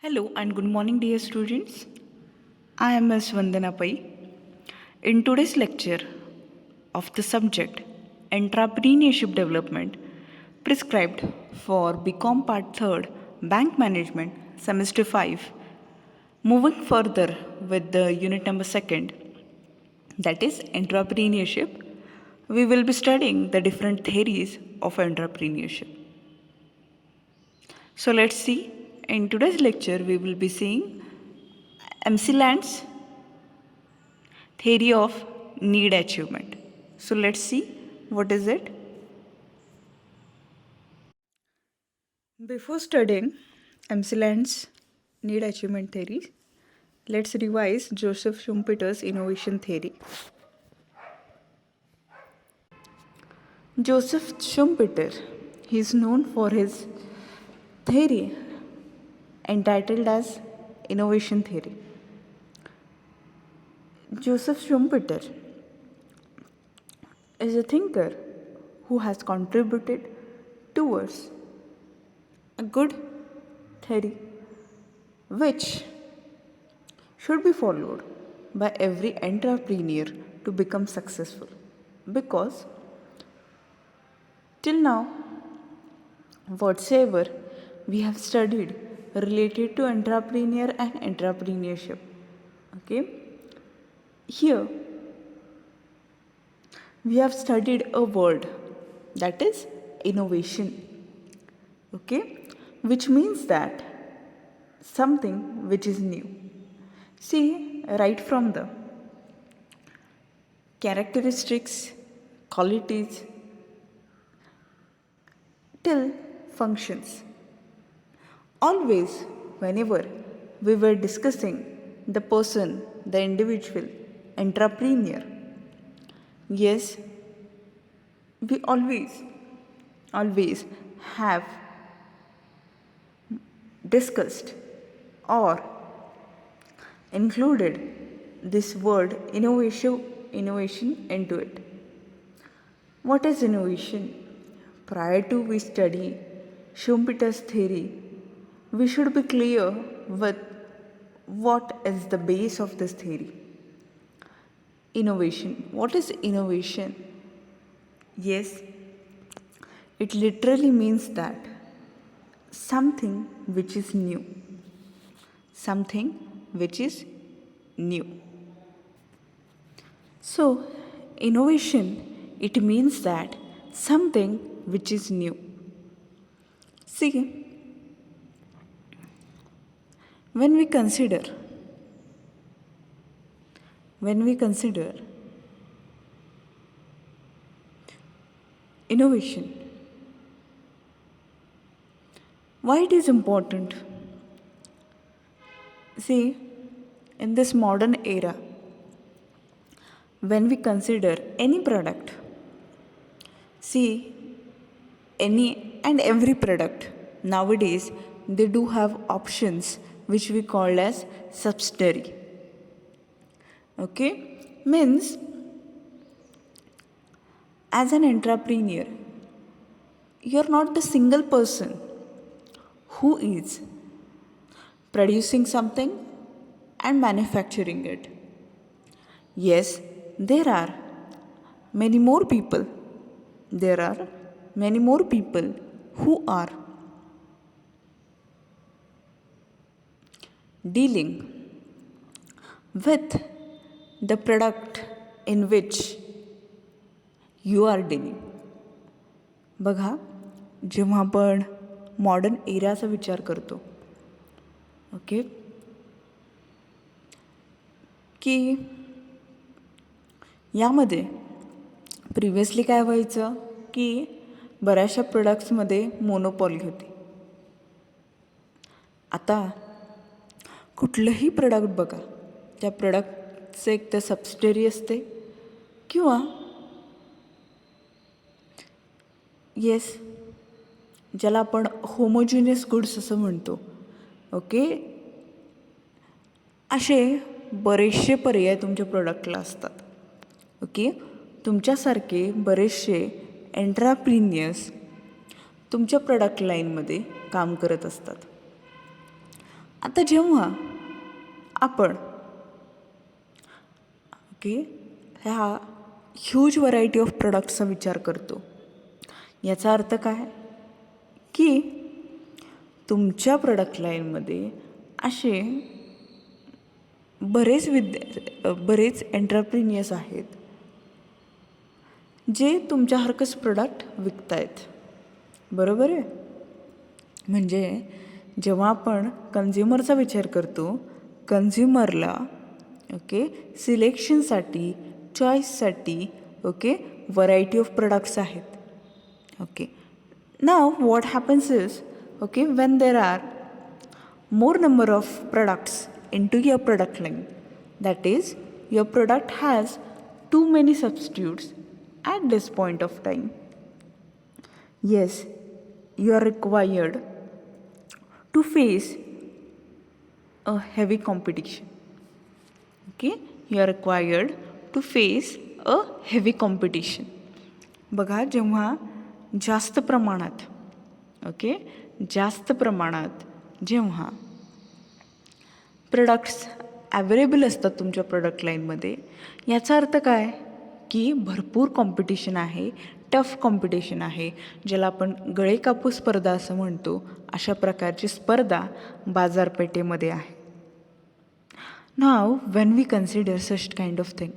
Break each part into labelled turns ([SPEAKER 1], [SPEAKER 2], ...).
[SPEAKER 1] Hello and good morning, dear students. I am Ms. Vandana Pai. In today's lecture of the subject Entrepreneurship Development prescribed for BCom Part 3rd Bank Management Semester 5, moving further with the unit number 2nd, that is entrepreneurship, we will be studying the different theories of entrepreneurship. So let's see. In today's lecture, we will be seeing MC Land's theory of need achievement. So let's see what is it. Before studying MC Land's need achievement theory, let's revise Joseph Schumpeter's innovation theory. Joseph Schumpeter, he is known for his theory entitled as innovation theory. Joseph Schumpeter is a thinker who has contributed towards a good theory which should be followed by every entrepreneur to become successful, because till now whatsoever we have studied related to entrepreneur and entrepreneurship, okay, here we have studied a word, that is innovation, okay, which means that something which is new. See, right from the characteristics, qualities till functions, always whenever we were discussing the person, the individual, entrepreneur, yes, we always have discussed or included this word innovation into it. What is innovation? Prior to we study Schumpeter's theory, we should be clear with what is the base of this theory. Innovation. What is innovation? Yes, it literally means that something which is new. Something which is new. So, innovation, it means that something which is new. See, when we consider innovation, why it is important? See, in this modern era, when we consider any product, see, any and every product nowadays, they do have options which we call as subsidiary. Okay, means as an entrepreneur, you're not the single person who is producing something and manufacturing it. Yes, there are many more people. There are many more people who are dealing with the product in which you are dealing. बघा, जेव्हा आपण modern एरियाचा विचार करतो, okay, की यामध्ये previously काय व्हायचं की बऱ्याचशा प्रोडक्ट्समध्ये मोनोपॉली होती. आता कुठलंही प्रोडक्ट बघा, त्या प्रोडक्टचं एक तर सबसिडरी असते किंवा येस, ज्याला आपण होमोजिनियस गुड्स असं म्हणतो, ओके, असे बरेचसे पर्याय तुमच्या प्रोडक्टला असतात. ओके, तुमच्यासारखे बरेचसे एंट्राप्रिनियर्स तुमच्या प्रोडक्ट लाईनमध्ये काम करत असतात. आता जेव्हा आपण ह्या ह्यूज व्हरायटी ऑफ प्रोडक्ट्सचा विचार करतो, याचा अर्थ काय की तुमच्या प्रोडक्ट लाईनमध्ये असे बरेच एंटरप्रिनियर्स आहेत जे तुमच्यासारखंच प्रोडक्ट विकत आहेत. बरोबर आहे. म्हणजे जेव्हा आपण कन्झ्युमरचा विचार करतो, कन्झ्युमरला सिलेक्शनसाठी, चॉईससाठी व्हरायटी ऑफ प्रोडक्ट्स आहेत. Now what happens is when there are more number of products into your product line, that is your product has too many substitutes at this point of time, yes, you are required to face a heavy competition. You are required to face a heavy competition. बघा, जेव्हा जास्त प्रमाणात जेव्हा products available असतात तुमच्या product लाईनमध्ये, याचा अर्थ काय की भरपूर कॉम्पिटिशन आहे, टफ कॉम्पिटिशन आहे, ज्याला आपण गळे कापूस स्पर्धा असं म्हणतो. अशा प्रकारची स्पर्धा बाजारपेठेमध्ये आहे. Now when we consider such kind of thing,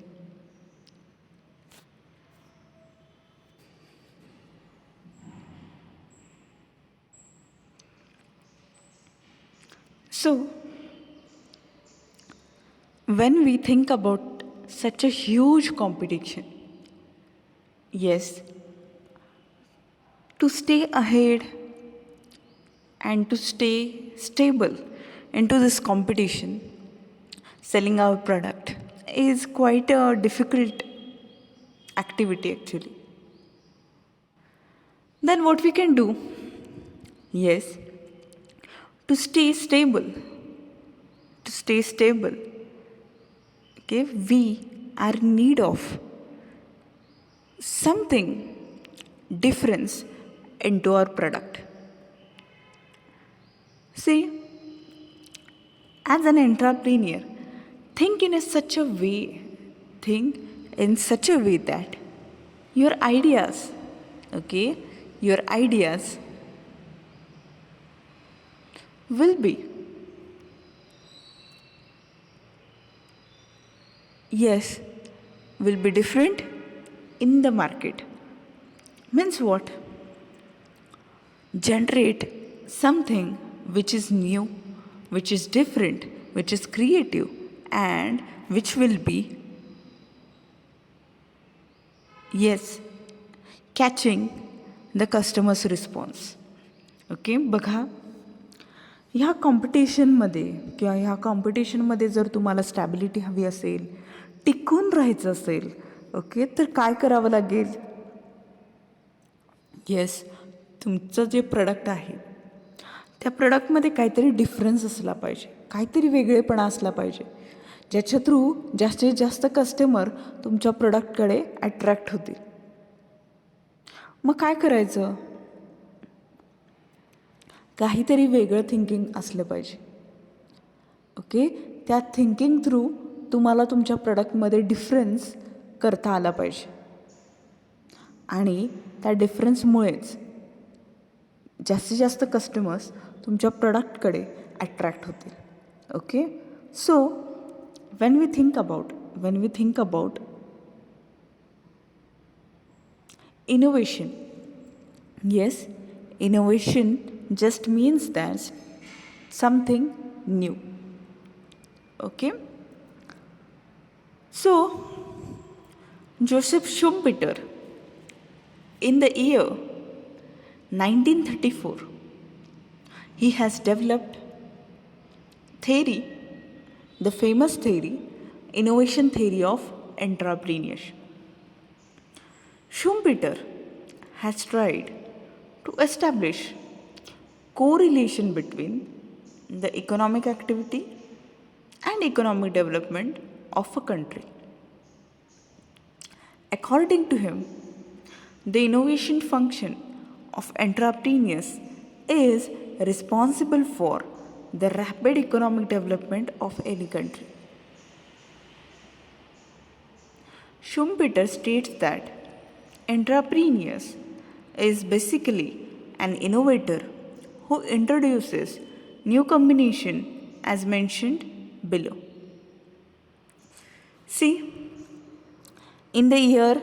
[SPEAKER 1] so when we think about such a huge competition, yes, to stay ahead and to stay stable into this competition, selling our product is quite a difficult activity actually. Then what we can do? Yes, to stay stable, we are in need of something difference into our product. See, as an entrepreneur, think in such a way that your ideas will be, different in the market. Means what? Generate something which is new, which is different, which is creative, and which will be, catching the customer's response. बघा, ह्या कॉम्पिटिशनमध्ये जर तुम्हाला stability हवी असेल, टिकून राहायचं असेल, तर काय करावं लागेल? तुमचं जे प्रोडक्ट आहे त्या प्रोडक्टमध्ये काहीतरी डिफरन्स असला पाहिजे, काहीतरी वेगळेपणा असला पाहिजे, ज्याच्या थ्रू जास्तीत जास्त कस्टमर तुमच्या प्रोडक्टकडे अट्रॅक्ट होतील. मग काय करायचं? काहीतरी वेगळं थिंकिंग असलं पाहिजे. त्या थिंकिंग थ्रू तुम्हाला तुमच्या प्रोडक्टमध्ये डिफरन्स करता आला पाहिजे आणि त्या डिफरन्समुळेच जास्तीत जास्त कस्टमर्स तुमच्या प्रोडक्टकडे अट्रॅक्ट होतील. सो when we think about innovation, innovation just means that something new. So Joseph Schumpeter, in the year 1934, he has developed theory, the famous theory, innovation theory of entrepreneurship. Schumpeter has tried to establish correlation between the economic activity and economic development of a country. According to him, the innovation function of entrepreneurs is responsible for the rapid economic development of any country. Schumpeter states that entrepreneurs is basically an innovator who introduces new combination as mentioned below. See, in the year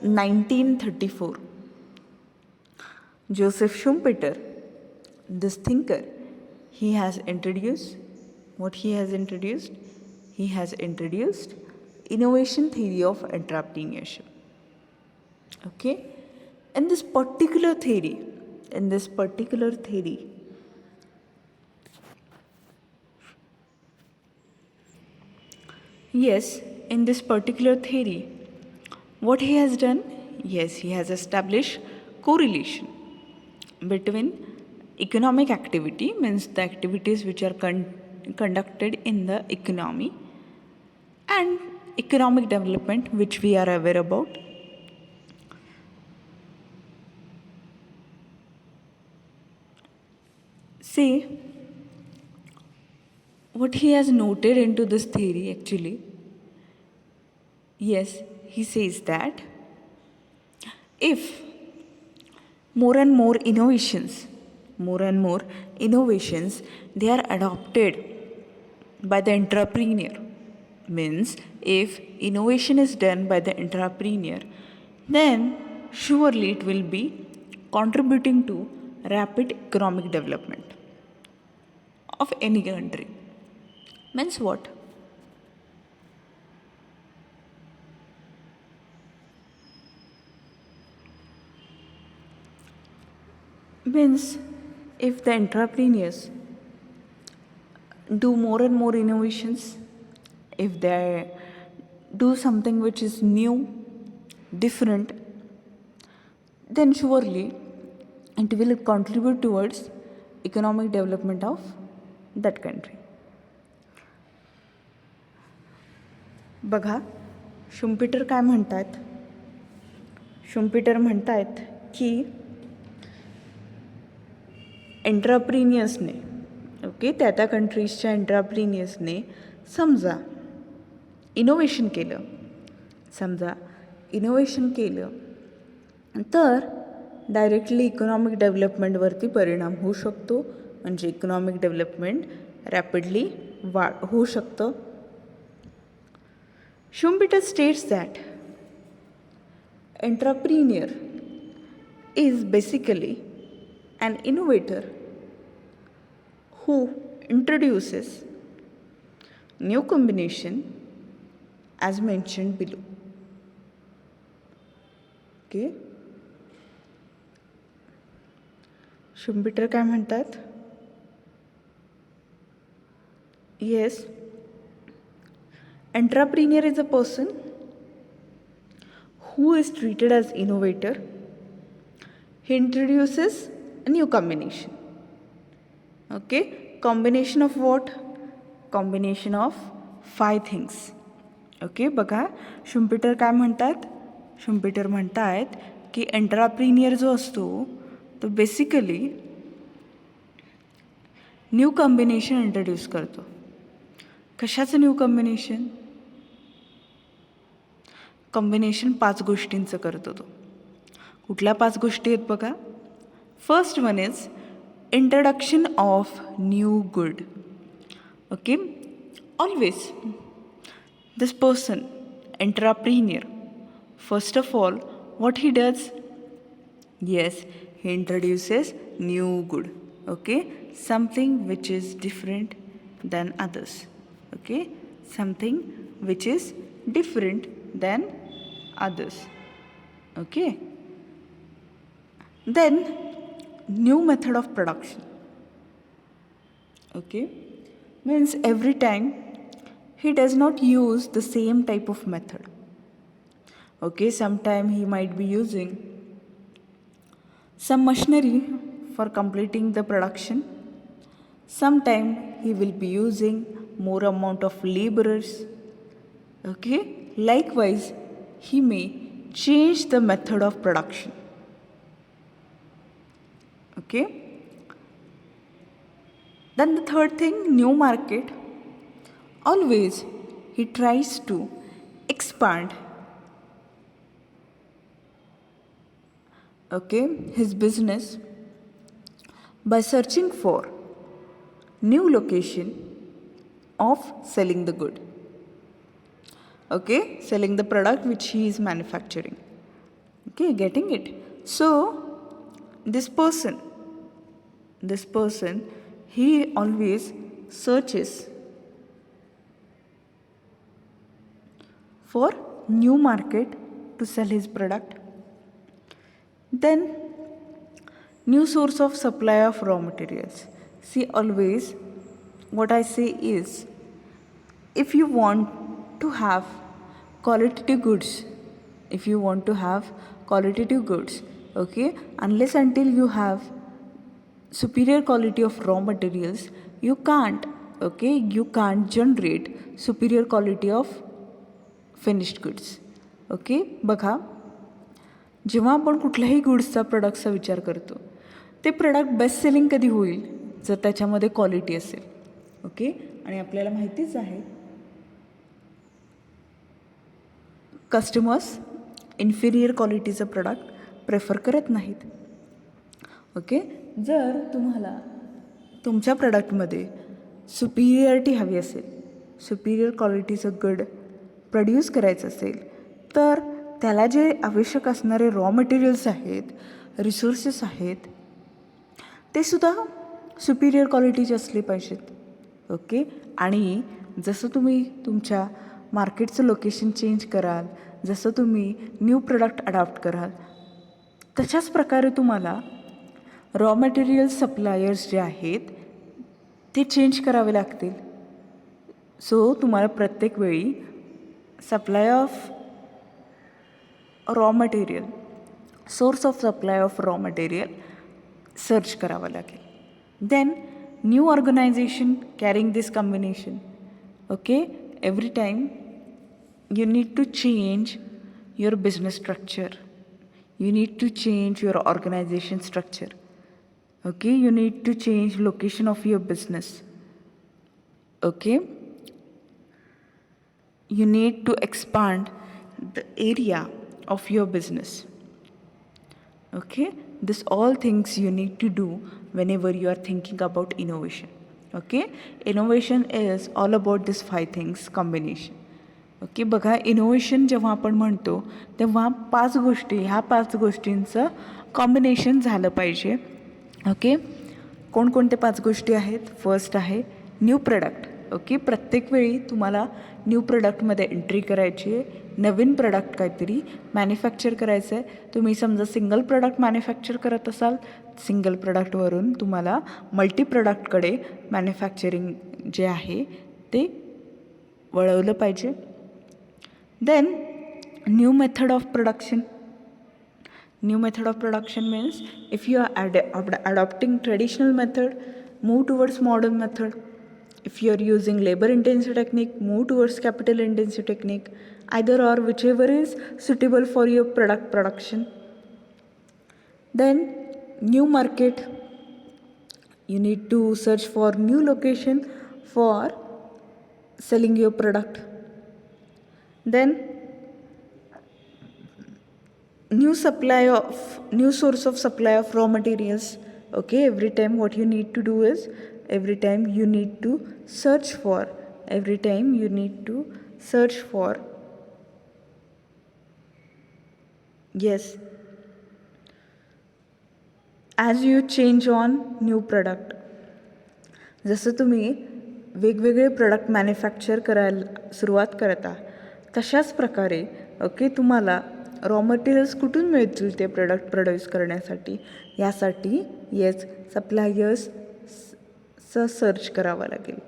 [SPEAKER 1] 1934, Joseph Schumpeter, this thinker, he has introduced what he has introduced? He has introduced innovation theory of entrepreneurship. Okay? In this particular theory, yes, in this particular theory, what he has done? Yes, he has established correlation between economic activity, means the activities which are conducted in the economy, and economic development, which we are aware about. See, what he has noted into this theory actually, yes, he says that if more and more innovations, they are adopted by the entrepreneur, means if innovation is done by the entrepreneur, then surely it will be contributing to rapid economic development of any country. Means what? Means if the entrepreneurs do more and more innovations, if they do something which is new, different, then surely it will contribute towards economic development of that country. बघा, Schumpeter काय म्हणतात? Schumpeter म्हणतात की एंट्रप्रिनियर्सने, okay, त्या कंट्रीजच्या एंट्रप्रिनियर्सने समजा innovation केलं तर directly economic डेव्हलपमेंटवरती परिणाम होऊ शकतो, म्हणजे इकॉनॉमिक डेव्हलपमेंट रॅपिडली होऊ शकतं. Schumpeter states that entrepreneur is basically an innovator who introduces new combination as mentioned below. Okay? Schumpeter काय म्हणतात? Yes. Entrepreneur is a person who is treated as innovator. He introduces a new combination. Okay, combination of what? Combination of 5 things. Okay, बघा, Schumpeter काय म्हणतात? Schumpeter म्हणतात की एंट्रप्रिनियर जो असतो तो बेसिकली न्यू कॉम्बिनेशन इंट्रोड्यूस करतो. कशाचं न्यू कॉम्बिनेशन? कॉम्बिनेशन 5 गोष्टींचं करतो तो. कुठल्या 5 गोष्टी आहेत बघा? First one is introduction of new good. Okay, always this person entrepreneur, first of all what he does? Yes, he introduces new good. Okay, something which is different than others. Okay, something which is different than others. Okay, then new method of production. Okay, means every time he does not use the same type of method. Okay, sometime he might be using some machinery for completing the production. Sometime he will be using more amount of laborers. Okay, likewise he may change the method of production. Okay, Then the third thing, new market. Always he tries to expand his business by searching for new location of selling the good. Selling the product which he is manufacturing. Getting it? So this person he always searches for new market to sell his product. Then new source of supply of raw materials. See, always what I say is, if you want to have qualitative goods, unless until you have superior quality of raw materials, you can't generate superior quality of finished goods. बघा, जेव्हा आपण कुठल्याही गुड्सचा प्रोडक्टचा विचार करतो, ते product best selling कधी होईल जर त्याच्यामध्ये क्वालिटी असेल. आणि आपल्याला माहितीच आहे, कस्टमर्स इन्फिरियर क्वालिटीचं प्रोडक्ट प्रेफर करत नाहीत. जर तुम्हाला तुमच्या प्रोडक्टमध्ये सुपिरियरिटी हवी असेल, सुपिरियर क्वालिटीचं गुड प्रोड्यूस करायचं असेल, तर त्याला जे आवश्यक असणारे रॉ मटेरियल्स आहेत, रिसोर्सेस आहेत, ते सुद्धा सुपिरियर क्वालिटीचे असले पाहिजेत. आणि जसं तुम्ही तुमच्या मार्केटचं लोकेशन चेंज कराल, जसं तुम्ही न्यू प्रोडक्ट अडॉप्ट कराल, तशाच प्रकारे तुम्हाला रॉ मटेरियल सप्लायर्स जे आहेत ते चेंज करावे लागतील. सो तुम्हाला प्रत्येक वेळी supply of raw material, source of supply of raw material search करावं लागेल. Then new organisation carrying this combination. Every time you need to change your business structure, you need to change your organization structure. You need to change location of your business. You need to expand the area of your business. This all things you need to do whenever you are thinking about innovation. Innovation is all about this 5 things combination. बघा, innovation जेव्हा आपण म्हणतो तेव्हा 5 गोष्टी, ह्या 5 गोष्टींचं combination झालं पाहिजे. कोणकोणते 5 गोष्टी आहेत? फर्स्ट आहे न्यू प्रोडक्ट. प्रत्येक वेळी तुम्हाला न्यू प्रोडक्टमध्ये एंट्री करायची आहे, नवीन प्रोडक्ट काहीतरी मॅन्युफॅक्चर करायचं आहे. तुम्ही समजा सिंगल प्रोडक्ट मॅन्युफॅक्चर करत असाल, सिंगल प्रोडक्टवरून तुम्हाला मल्टी प्रोडक्टकडे मॅन्युफॅक्चरिंग जे आहे ते वळवलं पाहिजे. Then new method of production. New method of production means if you are adopting traditional method, move towards modern method. If you are using labor intensive technique, move towards capital intensive technique. Either or, whichever is suitable for your product production. Then new market. You need to search for new location for selling your product. Then new source of supply of raw materials. Every time what you need to do is, every time you need to search for yes, as you change on new product, जसं तुम्ही वेगवेगळे product manufacture करायला सुरुवात करता, तशाच प्रकारे तुम्हाला raw materials कुठून मिळतील ते प्रोडक्ट प्रोड्यूस करण्यासाठी, यासाठी सप्लायर्सचं सर्च करावं लागेल.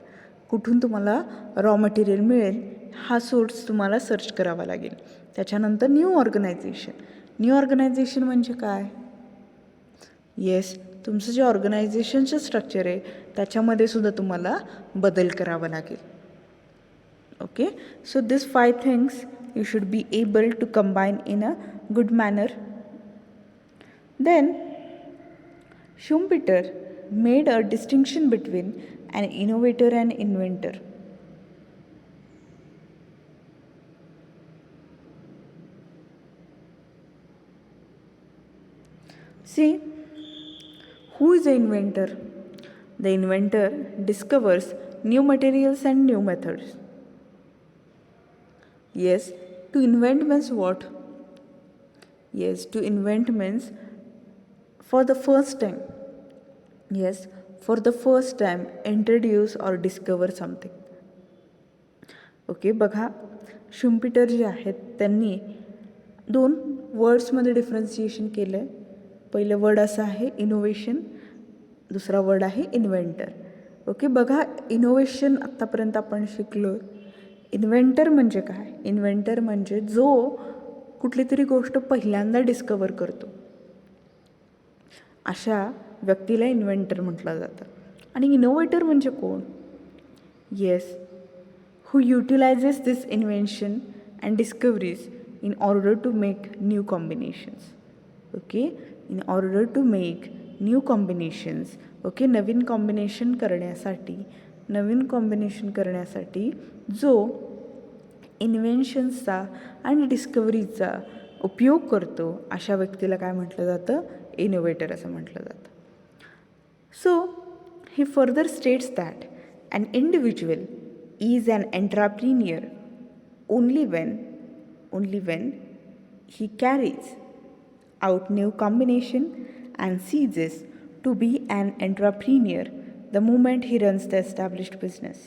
[SPEAKER 1] कुठून तुम्हाला रॉ मटेरियल मिळेल हा सोर्स तुम्हाला सर्च करावा लागेल. त्याच्यानंतर न्यू ऑर्गनायझेशन म्हणजे काय? तुमचं जे ऑर्गनायझेशनचं स्ट्रक्चर आहे त्याच्यामध्ये सुद्धा तुम्हाला बदल करावा लागेल. So these 5 things you should be able to combine in a good manner. Then Schumpeter made a distinction between an innovator and inventor. See, who is the inventor? The inventor discovers new materials and new methods. Yes, to invent means what? Yes, to invent means for the first time. Yes, for the first time introduce or discover something. Okay, बघा Schumpeter जे आहेत त्यांनी 2 वर्ड्समध्ये differentiation केलं आहे. पहिलं word असं आहे innovation, दुसरा word आहे इन्व्हेंटर. ओके, बघा इनोव्हेशन आत्तापर्यंत आपण शिकलो. इन्व्हेंटर म्हणजे काय? इन्व्हेंटर म्हणजे जो कुठली तरी गोष्ट पहिल्यांदा डिस्कवर करतो, अशा व्यक्तीला इन्व्हेंटर म्हटलं जातं. आणि इनोव्हेटर म्हणजे कोण? Yes, who utilizes this invention and discoveries in order to make new combinations. Okay, in order to make new combinations. Okay, Naveen combination करण्यासाठी जो इन्व्हेन्शन्सचा आणि डिस्कवरीचा उपयोग करतो, अशा व्यक्तीला काय म्हटलं जातं? इनोव्हेटर असं म्हटलं जातं. सो he further states that an individual is an entrepreneur only when he carries out new combination and ceases to be an entrepreneur the moment he runs the established business.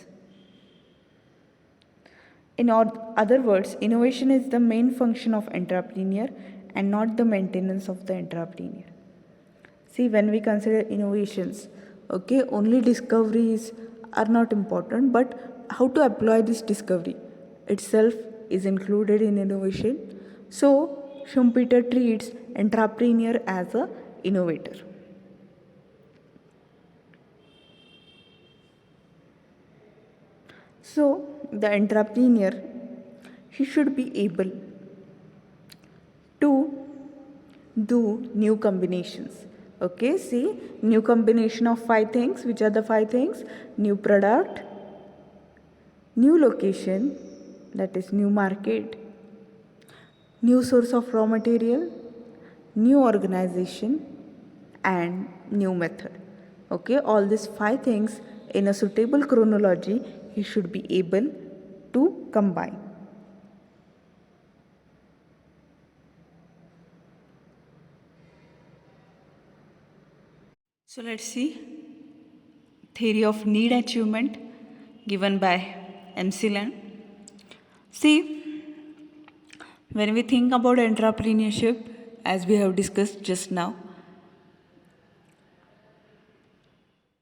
[SPEAKER 1] In other words, innovation is the main function of entrepreneur and not the maintenance of the entrepreneur. See, when we consider innovations, okay, only discoveries are not important, but how to apply this discovery itself is included in innovation. So, Schumpeter treats entrepreneur as a innovator. So, the entrepreneur, he should be able to do new combinations. Okay, see, new combination of 5 things. Which are the 5 things? New product, new location, that is new market, new source of raw material, new organization, and new method. Okay, all these 5 things in a suitable chronology he should be able to combine. So let's see theory of need achievement given by McLean. See, when we think about entrepreneurship, as we have discussed just now,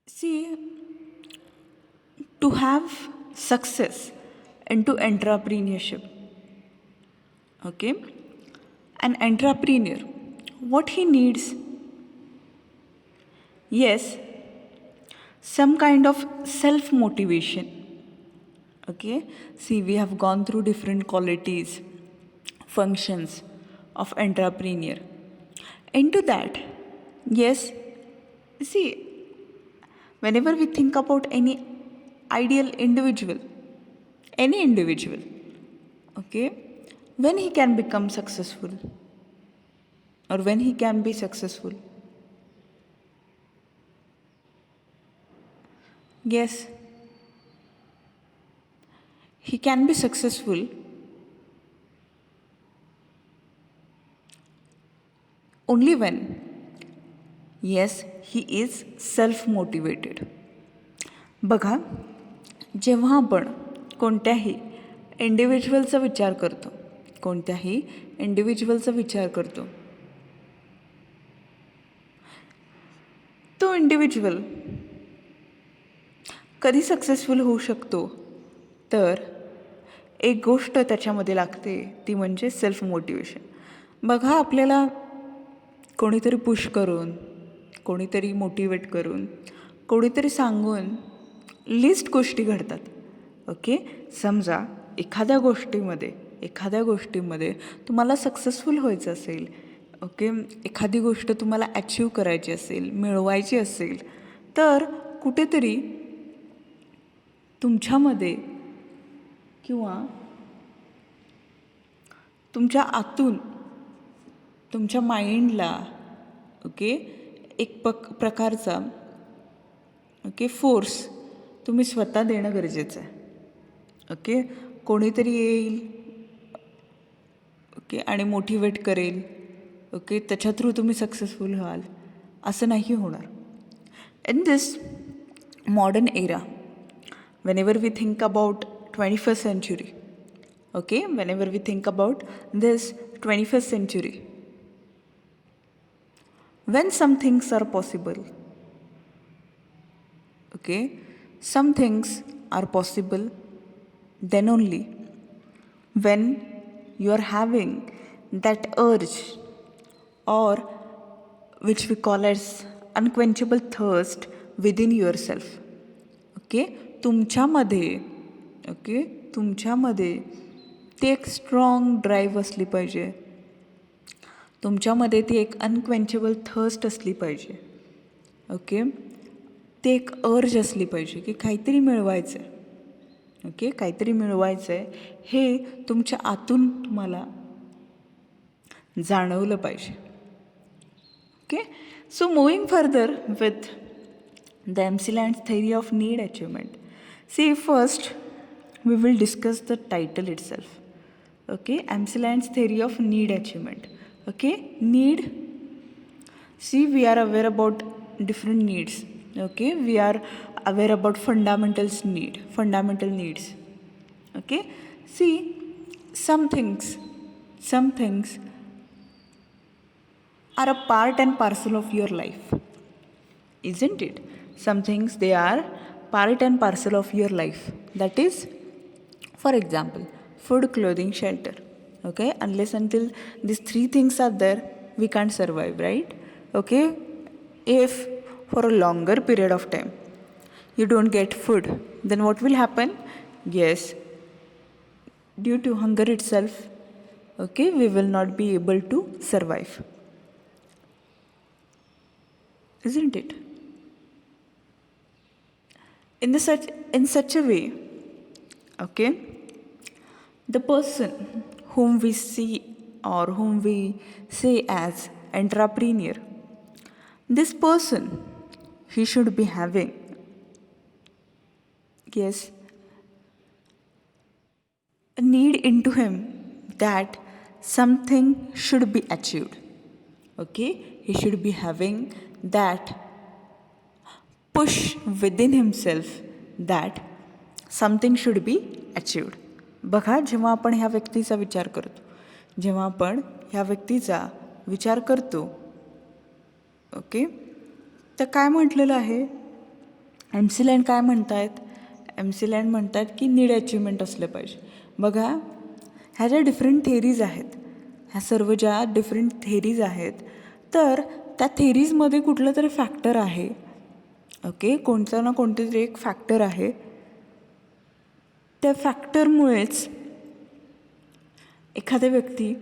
[SPEAKER 1] see, to have success into entrepreneurship, okay, an entrepreneur, what he needs? Yes, some kind of self-motivation. Okay, see, we have gone through different qualities, functions of entrepreneur. Into that, yes, see, whenever we think about any ideal individual, any individual, okay, when he can become successful or when he can be successful? Yes, he can be successful only when, yes, he is self-motivated. बघा, जेव्हा आपण कोणत्याही इंडिव्हिज्युअलचा विचार करतो, तो individual कधी successful होऊ शकतो? तर एक गोष्ट त्याच्यामध्ये लागते, ती म्हणजे सेल्फ मोटिवेशन. बघा, आपल्याला कोणीतरी पुश करून, कोणीतरी मोटिवेट करून, कोणीतरी सांगून लिस्ट गोष्टी घडतात. ओके, समजा एखाद्या गोष्टीमध्ये तुम्हाला सक्सेसफुल व्हायचं असेल, ओके, एखादी गोष्ट तुम्हाला अचीव करायची असेल, मिळवायची असेल, तर कुठेतरी तुमच्यामध्ये किंवा तुमच्या आतून तुमच्या माइंडला ओके एक प्रकारचा ओके फोर्स तुम्ही स्वतः देणं गरजेचं आहे. ओके, कोणीतरी येईल ओके आणि मोटिवेट करेल ओके, त्याच्या थ्रू तुम्ही सक्सेसफुल व्हाल असं नाही होणार. In this modern era, whenever we think about 21st century, okay, whenever we think about this 21st century, when some things are possible, okay, some things are possible then only when you are having that urge, or which we call as unquenchable thirst within yourself. Okay, तुमच्यामध्ये okay तुमच्यामध्ये ती एक strong drive असली पाहिजे. तुमच्यामध्ये ती एक अनक्वेंचेबल thirst असली पाहिजे. ओके, ते एक अर्ज असली पाहिजे की काहीतरी मिळवायचं आहे. ओके, काहीतरी मिळवायचं आहे हे तुमच्या आतून तुम्हाला जाणवलं पाहिजे. Okay, so moving further with the MCLand's theory of need achievement. See, first we will discuss the title itself. Okay, MCLand's theory of need achievement. Okay, need. See, we are aware about different needs. Okay, we are aware about fundamental needs. Okay, see, some things are a part and parcel of your life, isn't it? Some things, they are part and parcel of your life. That is, for example, food, clothing, shelter. Okay, unless until these three things are there, we can't survive, right? Okay, if for a longer period of time you don't get food, then what will happen? Yes, due to hunger itself, okay, we will not be able to survive, isn't it? In such a way, okay, the person whom we see or whom we say as entrepreneur, this person, he should be having, yes, a need into him that something should be achieved. Okay, he should be having that push within himself that something should be achieved. बघा, जेव्हा आपण ह्या व्यक्तीचा विचार करतो okay, तर काय म्हटलेलं आहे? MCLand काय म्हणतायत? MCLand म्हणतात की नीड अचिव्हमेंट असलं पाहिजे. बघा, ह्या ज्या डिफरंट थेरीज आहेत, ह्या सर्व ज्या डिफरंट थेरीज आहेत, तर त्या थेरीजमध्ये कुठलं तरी फॅक्टर आहे. ओके, कोणतं ना कोणतं तरी एक फॅक्टर आहे. त्या फॅक्टरमुळेच एखादा व्यक्ती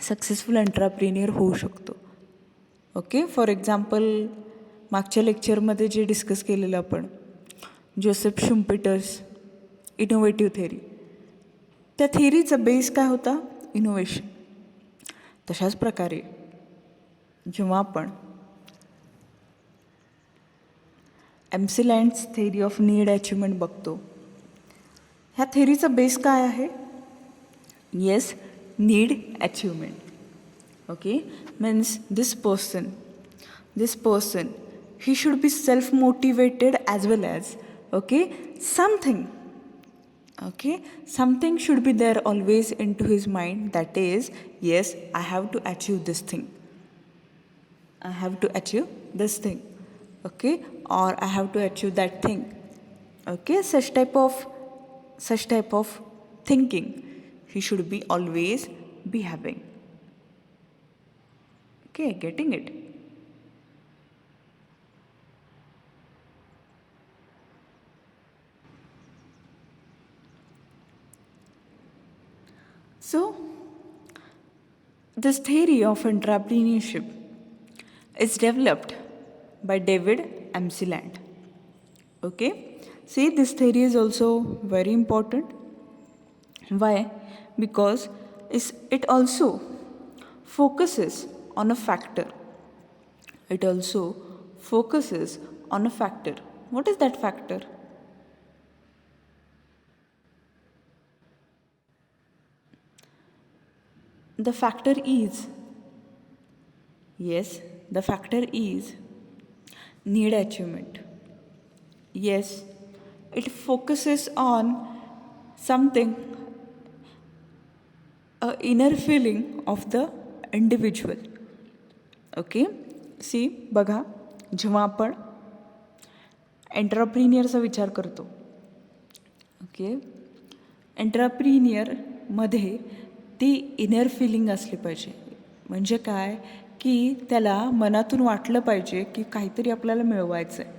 [SPEAKER 1] सक्सेसफुल एंटरप्रेन्युअर होऊ शकतो. ओके, फॉर एक्झाम्पल, मागच्या लेक्चरमध्ये जे डिस्कस केलेलं आपण, जोसेफ शुम्पेटर्स इनोव्हेटिव्ह थेरी, त्या थेरीचा बेस काय होता? इनोव्हेशन. तशाच प्रकारे जेव्हा आपण MCLand's theory of need achievement बघतो, ह्या थेरीचा बेस काय आहे? Yes, need achievement. Okay, means this person he should be self motivated as well as okay something should be there always into his mind, that is, yes, I have to achieve this thing, okay, or I have to achieve that thing. Okay, such type of thinking he should be always be having. Okay, getting it? So, this theory of entrepreneurship is developed by David MCLand. Okay, See, this theory is also very important. Why? Because it also focuses on a factor. It also focuses on a factor. What is that factor? The factor is, yes, the factor is need achievement. Yes, it focuses on something, a inner feeling of the individual. Okay see बघा, जेव्हा आपण एंटरप्रिनियरचा विचार करतो, okay, एंटरप्रिनियरमध्ये ती inner filling असली पाहिजे. म्हणजे काय की त्याला मनातून वाटलं पाहिजे की काहीतरी आपल्याला मिळवायचं आहे,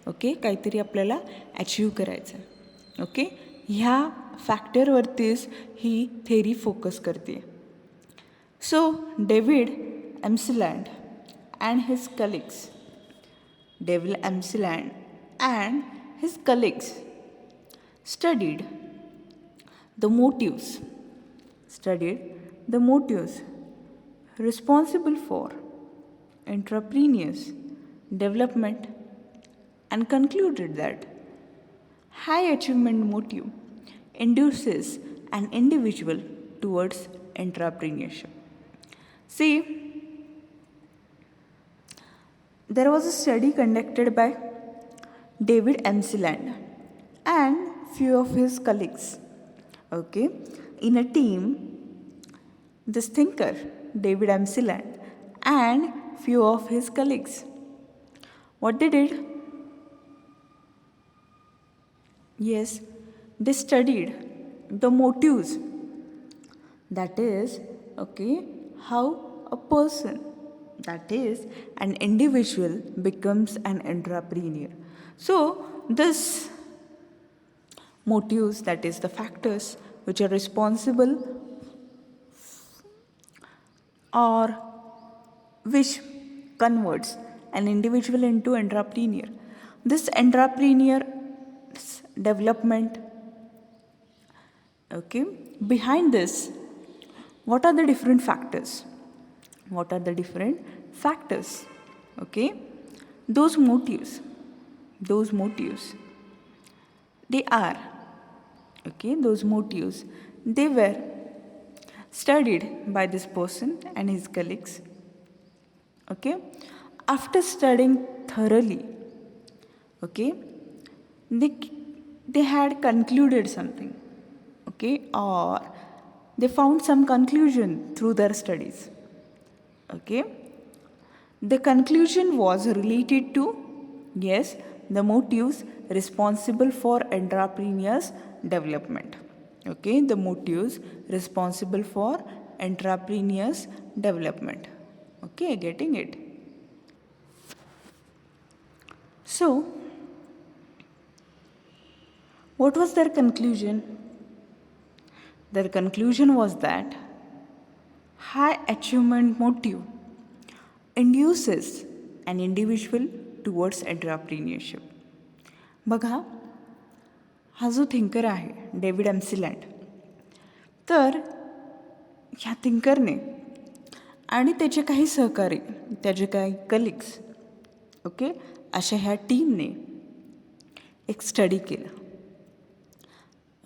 [SPEAKER 1] ओके, काहीतरी आपल्याला अचीव करायचं आहे. ओके, ह्या फॅक्टरवरतीच ही थेरी फोकस करते. सो David एम्सलँड and his colleagues, David Amsland and his colleagues studied the motives responsible for entrepreneurs' development and concluded that high achievement motive induces an individual towards entrepreneurship. See, there was a study conducted by David Amsland and few of his colleagues. Okay, in a team, this thinker, David Amsland, and few of his colleagues, what they did? Yes, they studied the motives. That is, okay, how a person, that is an individual, becomes an entrepreneur. So this motives, that is the factors which are responsible or which converts an individual into entrepreneur. This entrepreneur's development, okay, behind this, what are the different factors? Okay, those motives, they are, okay, those motives, they were studied by this person and his colleagues. Okay, after studying thoroughly, okay, they had concluded something, okay, or they found some conclusion through their studies. Okay, the conclusion was related to, yes, the motives responsible for entrepreneurs' development. Okay, the motives responsible for entrepreneurs' development. Okay, getting it? So, what was their conclusion? Their conclusion was that high achievement motive induces an individual towards entrepreneurship. बघा, हा जो thinker आहे David एम्सलँड, तर ह्या थिंकरने आणि त्याचे काही सहकारी, त्याचे काही कलिग्स, ओके, अशा ह्या टीमने एक स्टडी केला.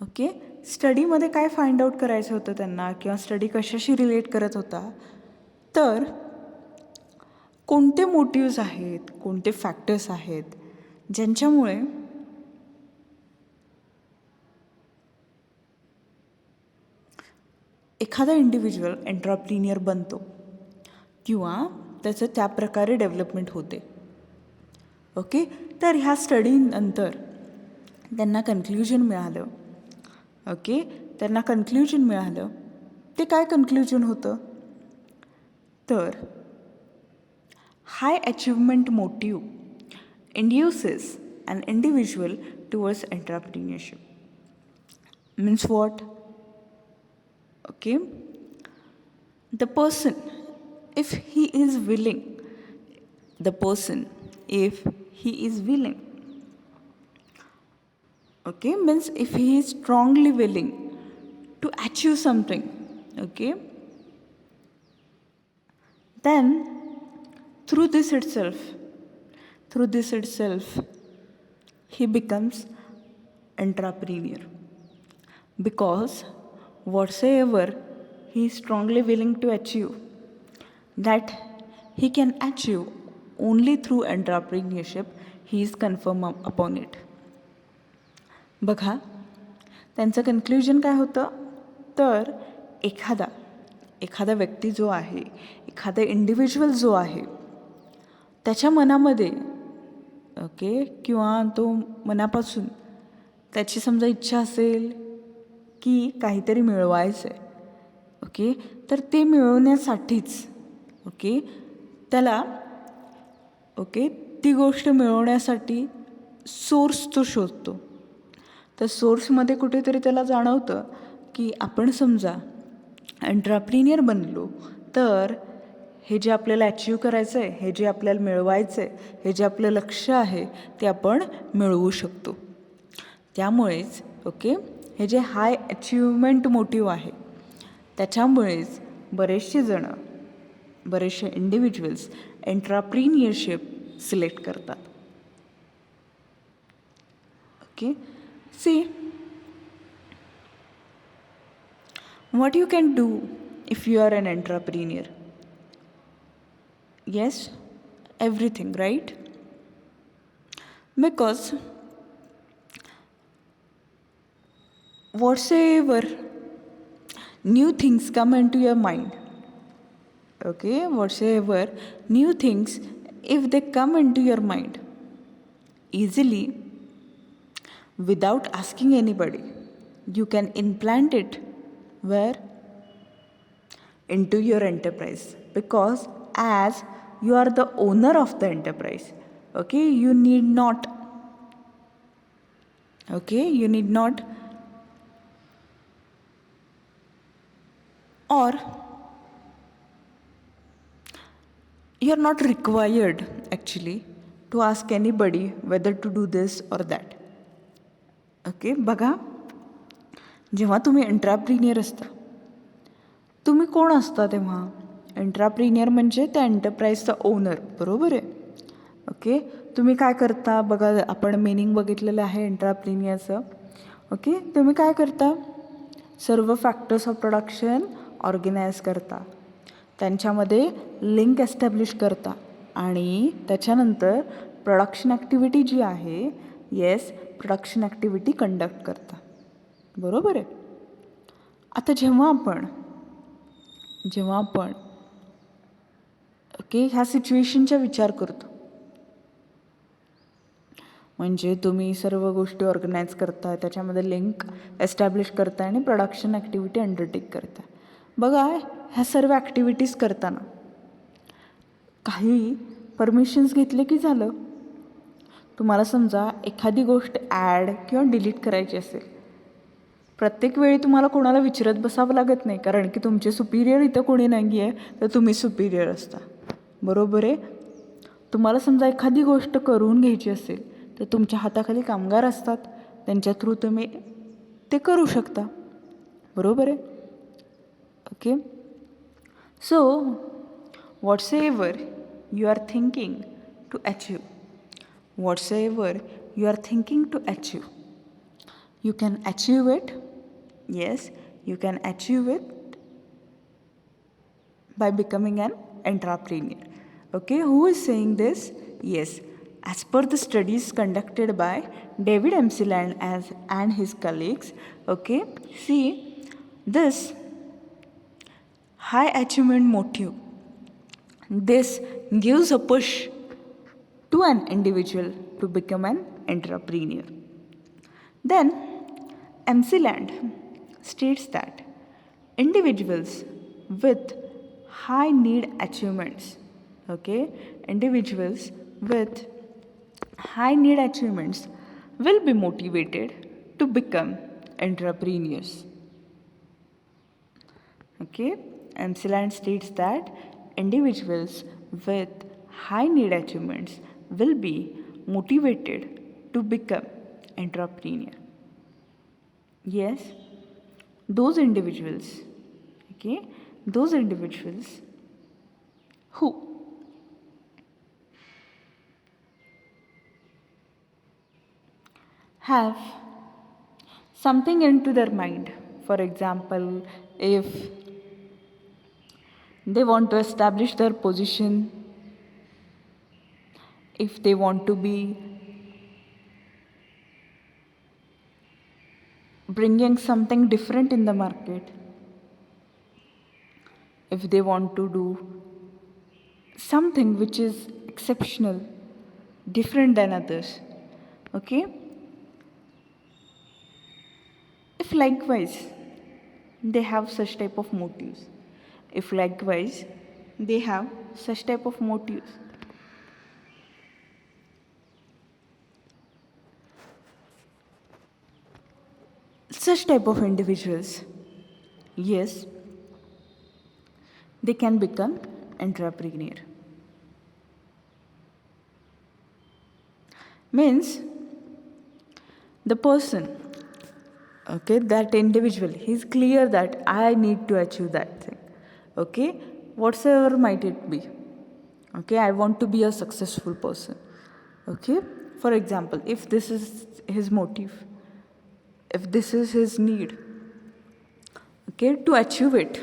[SPEAKER 1] ओके, स्टडीमध्ये काय फाइंड आउट करायचं होतं त्यांना, किंवा स्टडी कशाशी रिलेट करत होता, तर कोणते मोटिव्स आहेत, कोणते फॅक्टर्स आहेत ज्यांच्यामुळे एखादा इंडिव्हिज्युअल एंटरप्रिनियर बनतो किंवा त्याचं त्या प्रकारे डेव्हलपमेंट होते. ओके, तर ह्या स्टडीनंतर त्यांना कन्क्ल्युजन मिळालं. ओके, त्यांना कन्क्ल्युजन मिळालं. ते काय कन्क्ल्युजन होतं, तर high achievement motive induces an individual towards entrepreneurship. Means what? Okay, the person, if he is willing, Okay, means if he is strongly willing to achieve something, okay, then through this itself he becomes entrepreneur, because whatsoever he is strongly willing to achieve, that he can achieve only through entrepreneurship, he is confirm upon it. बघा, त्यांचं conclusion काय होतं, तर एखादा व्यक्ती जो आहे, एखादा इंडिव्हिज्युअल जो आहे, त्याच्या मनामध्ये ओके, किंवा तो मनापासून त्याची समजा इच्छा असेल की काहीतरी मिळवायचं आहे, ओके, तर ते मिळवण्यासाठीच ओके त्याला ओके ती गोष्ट मिळवण्यासाठी सोर्स तो शोधतो. तर सोर्समध्ये कुठेतरी त्याला जाणवतं की आपण समजा एंट्रप्रिनियर बनलो तर हे जे आपल्याला अचीव करायचं आहे, हे जे आपल्याला मिळवायचं आहे, हे जे आपलं लक्ष्य आहे ते आपण मिळवू शकतो. त्यामुळेच ओके हे जे हाय अचिव्हमेंट मोटिव्ह आहे त्याच्यामुळेच बरेचसे इंडिव्हिज्युअल्स एंट्रप्रिनियरशिप सिलेक्ट करतात. Okay, see what you can do if you are an entrepreneur. Yes, everything, right? Because whatsoever new things come into your mind, okay, whatsoever new things, if they come into your mind easily without asking anybody, you can implant it where? Into your enterprise, because as you are the owner of the enterprise, okay, you need not or you are not required actually to ask anybody whether to do this or that. Okay, बघा, जेव्हा तुम्ही एंट्रप्रिनियर असता, तुम्ही कोण असता तेव्हा? एंट्रप्रिनियर म्हणजे त्या एंटरप्राईजचा ओनर, बरोबर आहे. ओके, तुम्ही काय करता बघा, आपण मिनिंग बघितलेलं आहे एंट्रप्रिनियरचं. ओके, तुम्ही काय करता? सर्व फॅक्टर्स ऑफ प्रोडक्शन ऑर्गनाईज करता, त्यांच्यामध्ये लिंक एस्टॅब्लिश करता आणि त्याच्यानंतर प्रोडक्शन ॲक्टिव्हिटी जी आहे, येस, प्रोडक्शन ॲक्टिव्हिटी कंडक्ट करता, बरोबर आहे. आता जेव्हा आपण ओके ह्या सिच्युएशनचा विचार करतो, म्हणजे तुम्ही सर्व गोष्टी ऑर्गनाईज करता, त्याच्यामध्ये लिंक एस्टॅब्लिश करता आणि प्रोडक्शन ॲक्टिव्हिटी अंडरटेक करता. बघा, ह्या सर्व ॲक्टिव्हिटीज करताना काही परमिशन्स घेतले की झालं. तुम्हाला समजा एखादी गोष्ट ॲड किंवा डिलीट करायची असेल, प्रत्येक वेळी तुम्हाला कोणाला विचारत बसावं लागत नाही, कारण की तुमचे सुपिरियर इथं कोणी नाही आहे, तर तुम्ही सुपिरियर असता, बरोबर आहे. तुम्हाला समजा एखादी गोष्ट करून घ्यायची असेल तर तुमच्या हाताखाली कामगार असतात, त्यांच्या थ्रू तुम्ही ते करू शकता, बरोबर आहे. Okay, so whatsoever you are thinking to achieve, you can achieve it. Yes, you can achieve it by becoming an entrepreneur. Okay, who is saying this? Yes, as per the studies conducted by David Emsland and his colleagues. Okay, see, this high achievement motive, this gives a push to an individual to become an entrepreneur. Then Emsland states that individuals with high need achievements, okay, individuals with high need achievements will be motivated to become entrepreneurs. Okay, Emsland states that individuals with high need achievements will be motivated to become entrepreneur. Yes, those individuals, okay, those individuals who have something into their mind. For example, if they want to establish their position, if they want to be bringing something different in the market, if they want to do something which is exceptional, different than others, okay, if likewise they have such type of motives, if likewise they have such type of motives, such type of individuals, yes, they can become entrepreneur. Means the person, okay, that individual, he's clear that I need to achieve that thing, okay, whatsoever might it be, okay, I want to be a successful person, okay. For example, if this is his motive, if this is his need, okay, to achieve it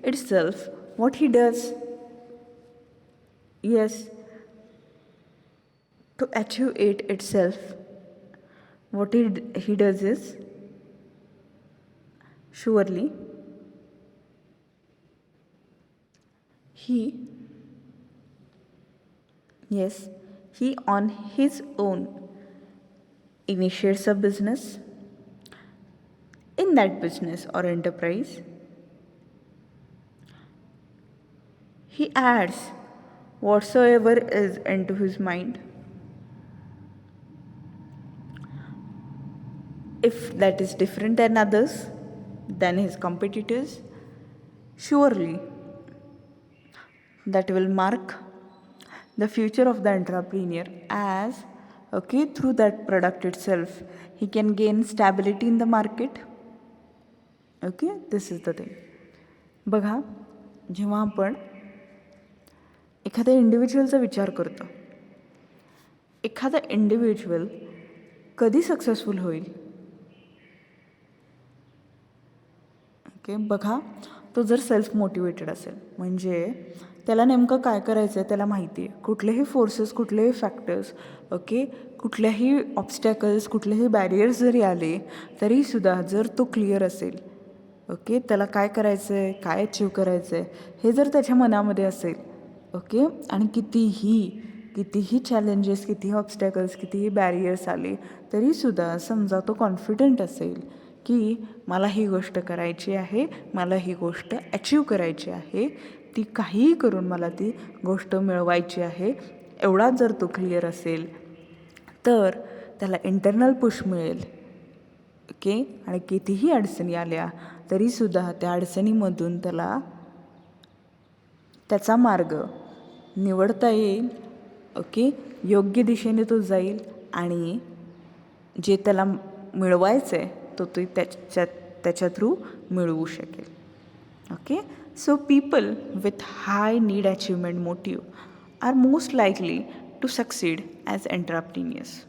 [SPEAKER 1] itself, what he does, yes, to achieve it itself, what he does is, surely he, yes, he on his own initiates a business. In that business or enterprise, he adds whatsoever is into his mind. If that is different than others, than his competitors, surely that will mark the future of the entrepreneur, as, okay, through that product itself he can gain stability in the market, okay. This is the thing. बघा, जेव्हा आपण एखाद्या इंडिव्हिज्युअलचा विचार करतो, एखादा individual कधी successful होईल, okay, बघा, तो जर सेल्फ मोटिवेटेड असेल, म्हणजे त्याला नेमकं काय करायचं आहे त्याला माहिती आहे, कुठलेही फोर्सेस, कुठलेही फॅक्टर्स, ओके, कुठल्याही ऑब्स्टॅकल्स, कुठलेही बॅरियर्स जरी आले तरीसुद्धा जर तो क्लिअर असेल, ओके, त्याला काय करायचं आहे, काय अचीव करायचं आहे हे जर त्याच्या मनामध्ये असेल, ओके, आणि कितीही चॅलेंजेस, कितीही ऑब्स्टॅकल्स, कितीही बॅरियर्स आले तरीसुद्धा समजा तो कॉन्फिडंट असेल की मला ही गोष्ट करायची आहे, मला ही गोष्ट अचीव करायची आहे, ती काहीही करून मला ती गोष्ट मिळवायची आहे, एवढा जर तो क्लिअर असेल तर त्याला इंटरनल पुश मिळेल, ओके. आणि कितीही अडचणी आल्या तरीसुद्धा त्या अडचणीमधून त्याला त्याचा मार्ग निवडता येईल, ओके, योग्य दिशेने तो जाईल आणि जे त्याला मिळवायचं आहे तो त्याच्या थ्रू मिळवू शकेल, okay. So people with high need achievement motive are most likely to succeed as entrepreneurs,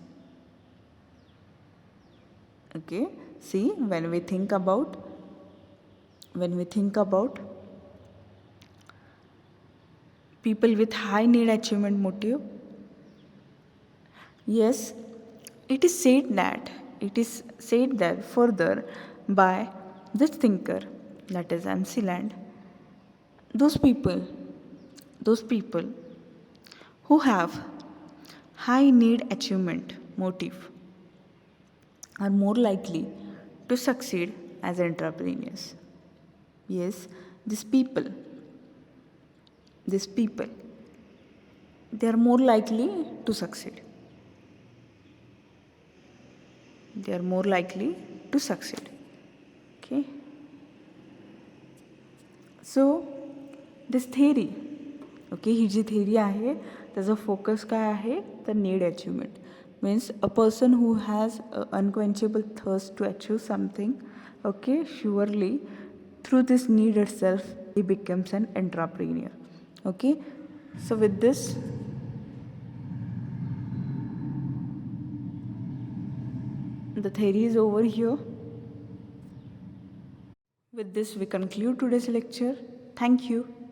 [SPEAKER 1] okay. See, when we think about people with high need achievement motive, yes, it is said that further by this thinker, that is MC Land, those people who have high need achievement motive are more likely to succeed as entrepreneurs. Yes, these people, they are more likely to succeed. They are more likely to succeed. Okay. So, this theory, okay, ही जी theory आहे त्याचा focus काय आहे तर need achievement, means a person who has a unquenchable thirst to achieve something. Okay, surely through this need itself he becomes an entrepreneur. Okay, so with this, the theory is over here. With this we conclude today's lecture. Thank you.